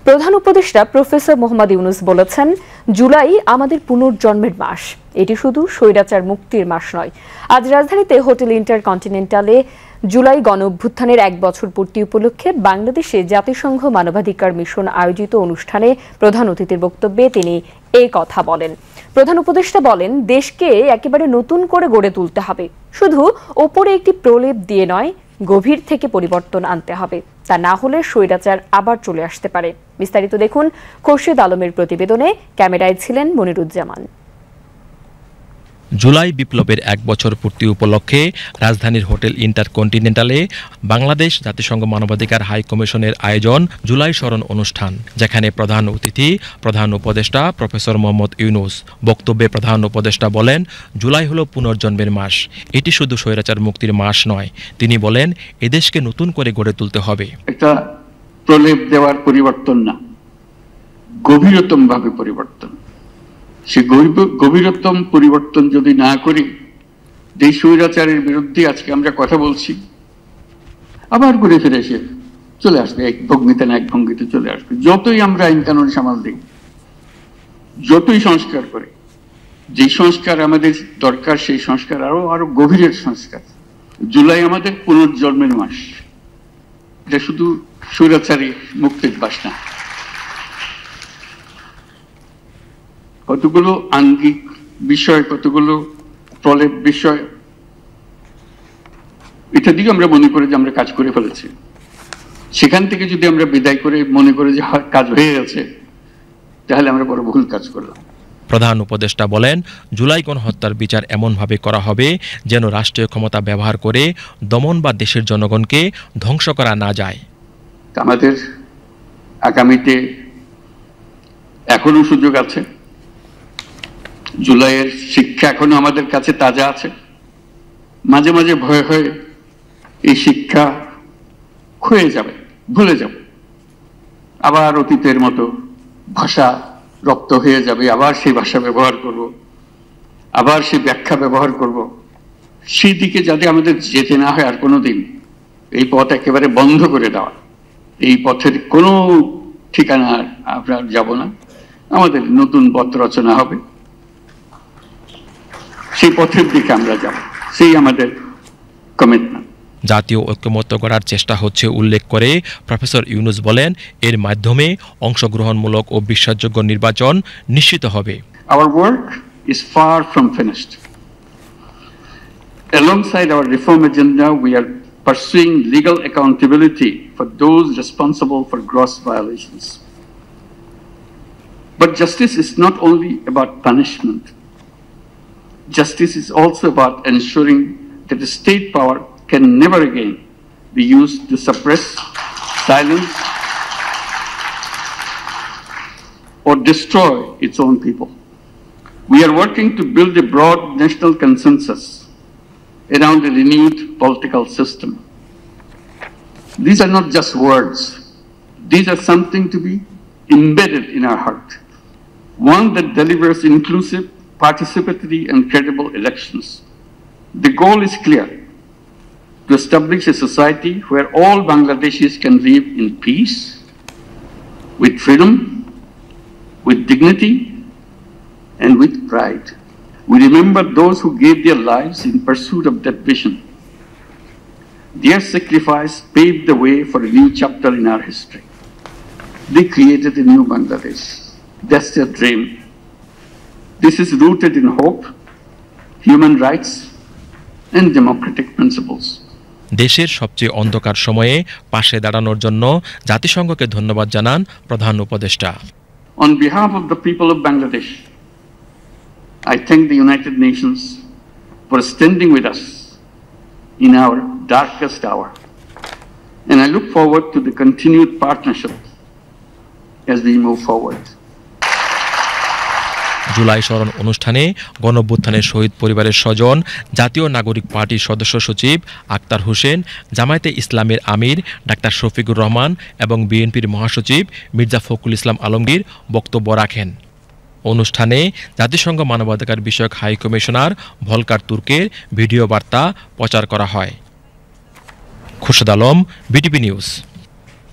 প্রধান উপদেষ্টা প্রফেসর মোহাম্মদ ইউনূস বলেছেন, জুলাই আমাদের পুনর্জন্মের মাস। এটি শুধু স্বৈরাচার মুক্তির মাস নয়। আজ রাজধানীতে হোটেল ইন্টারকন্টিনেন্টালে জুলাই গণঅভ্যুত্থানের 1 বছর পূর্তি উপলক্ষে বাংলাদেশে জাতিসংঘ মানবাধিকার মিশন আয়োজিত অনুষ্ঠানে প্রধান অতিথির বক্তব্যে তিনি এই কথা বলেন। প্রধান উপদেষ্টা বলেন, দেশকে একেবারে নতুন করে গড়ে তুলতে হবে। শুধু ওপরে একটি প্রলেপ দিয়ে নয়, গভীর থেকে পরিবর্তন আনতে হবে। তা না হলে স্বৈরাচার আবার চলে আসতে পারে। বিস্তারিত দেখুন খোরশেদ আলমের প্রতিবেদনে। ক্যামেরায় ছিলেন মনিরুজ্জামান। জুলাই বিপ্লবের 1 বছর পূর্তি উপলক্ষে রাজধানীর হোটেল ইন্টারকন্টিনেন্টালে বাংলাদেশ জাতিসংঘ মানবাধিকার হাই কমিশনের আয়োজন জুলাই স্মরণ অনুষ্ঠান, যেখানে প্রধান অতিথি প্রধান উপদেষ্টা প্রফেসর মোহাম্মদ ইউনূস। বক্তব্যে প্রধান উপদেষ্টা বলেন, জুলাই হলো পুনর্জন্মের মাস। এটি শুধু স্বৈরাচার মুক্তির মাস নয়। তিনি বলেন, এদেশকে নতুন করে গড়ে তুলতে হবে। এটা প্রলেপ দেওয়ার পরিবর্তন না, গভীরতম ভাবে পরিবর্তন। সে গভীরতম পরিবর্তন যদি না করি, এই স্বৈরাচারের বিরুদ্ধে আজকে আমরা কথা বলছি, আবার ঘুরে ফিরে এসে চলে আসবে, এক ভঙ্গিতে না এক ভঙ্গিতে চলে আসবে। যতই আমরা আইন কানুন সামাল দিই, যতই সংস্কার করি, যে সংস্কার আমাদের দরকার সেই সংস্কার আরো গভীরের সংস্কার। জুলাই আমাদের পুনর্জন্মের মাস। এটা শুধু স্বৈরাচারী মুক্তির মাস না। কতগুলো আঙ্গিক বিষয়, কতগুলো প্রলেপ বিষয়, এটা দিকে আমরা মনে করি যে আমরা কাজ করে ফেলেছি। সেখান থেকে যদি আমরা বিদায় করে মনে করি যে কাজ হয়ে গেছে, তাহলে আমরা বড় ভুল কাজ করলাম। প্রধান উপদেষ্টা বলেন, জুলাই গণহত্যার বিচার এমনভাবে করা হবে যেন রাষ্ট্রীয় ক্ষমতা ব্যবহার করে দমন বা দেশের জনগণকে ধ্বংস করা না যায়। আমাদের আগামীতে এখনো সুযোগ আছে। জুলাইয়ের শিক্ষা এখনো আমাদের কাছে তাজা আছে। মাঝে মাঝে ভয় হয় এই শিক্ষা ক্ষয়ে যাবে, ভুলে যাব, আবার অতীতের মতো ভাষা রপ্ত হয়ে যাবে, আবার সেই ভাষা ব্যবহার করব, আবার সেই ব্যাখ্যা ব্যবহার করব। সেই দিকে যাতে আমাদের যেতে না হয় আর কোনোদিন, এই পথ একেবারে বন্ধ করে দেওয়া। এই পথের কোনো ঠিকানা আমরা যাব না। আমাদের নতুন পথ রচনা হবে, সেই পথের দিকে আমরা যাব, সেই আমাদের কমিটমেন্ট। জাতীয় ঐক্যমত্য গড়ার চেষ্টা হচ্ছে উল্লেখ করে প্রফেসর ইউনূস বলেন, এর মাধ্যমে অংশগ্রহণমূলক ও বিশ্বাসযোগ্য নির্বাচন নিশ্চিত হবে। Our work is far from finished. Alongside our reform agenda, we are pursuing legal accountability for those responsible for gross violations. But justice is not only about punishment. Justice is also about ensuring that the state power can never again be used to suppress, silence, or destroy its own people. We are working to build a broad national consensus around a renewed political system. These are not just words. These are something to be embedded in our heart. One that delivers inclusive, participatory and credible elections. The goal is clear: to establish a society where all Bangladeshis can live in peace, with freedom, with dignity, and with pride. We remember those who gave their lives in pursuit of that vision. Their sacrifice paved the way for a new chapter in our history. They created a new Bangladesh. That's their dream. This is rooted in hope, human rights, and democratic principles. দেশের সবচেয়ে অন্ধকার সময়ে পাশে দাঁড়ানোর জন্য জাতিসংঘকে ধন্যবাদ জানান প্রধান উপদেষ্টা। On behalf of the people of Bangladesh, I thank the United Nations for standing with us in our darkest hour. And I look forward to the continued partnership as we move forward. July স্মরণ অনুষ্ঠানে গণঅভ্যুত্থানের শহীদ পরিবারের স্বজন, জাতীয় নাগরিক পার্টির সদস্য সচিব আক্তার হোসেন, জামায়াতে ইসলামের আমির ডাক্তার শফিকুর রহমান এবং বিএনপির মহাসচিব মির্জা ফখরুল ইসলাম আলমগীর বক্তব্য রাখেন। অনুষ্ঠানে জাতিসংঘ মানবাধিকার বিষয়ক হাই কমিশনার ভলকার তুর্কের ভিডিও বার্তা প্রচার করা হয়। Khorshed Alam, BTV news.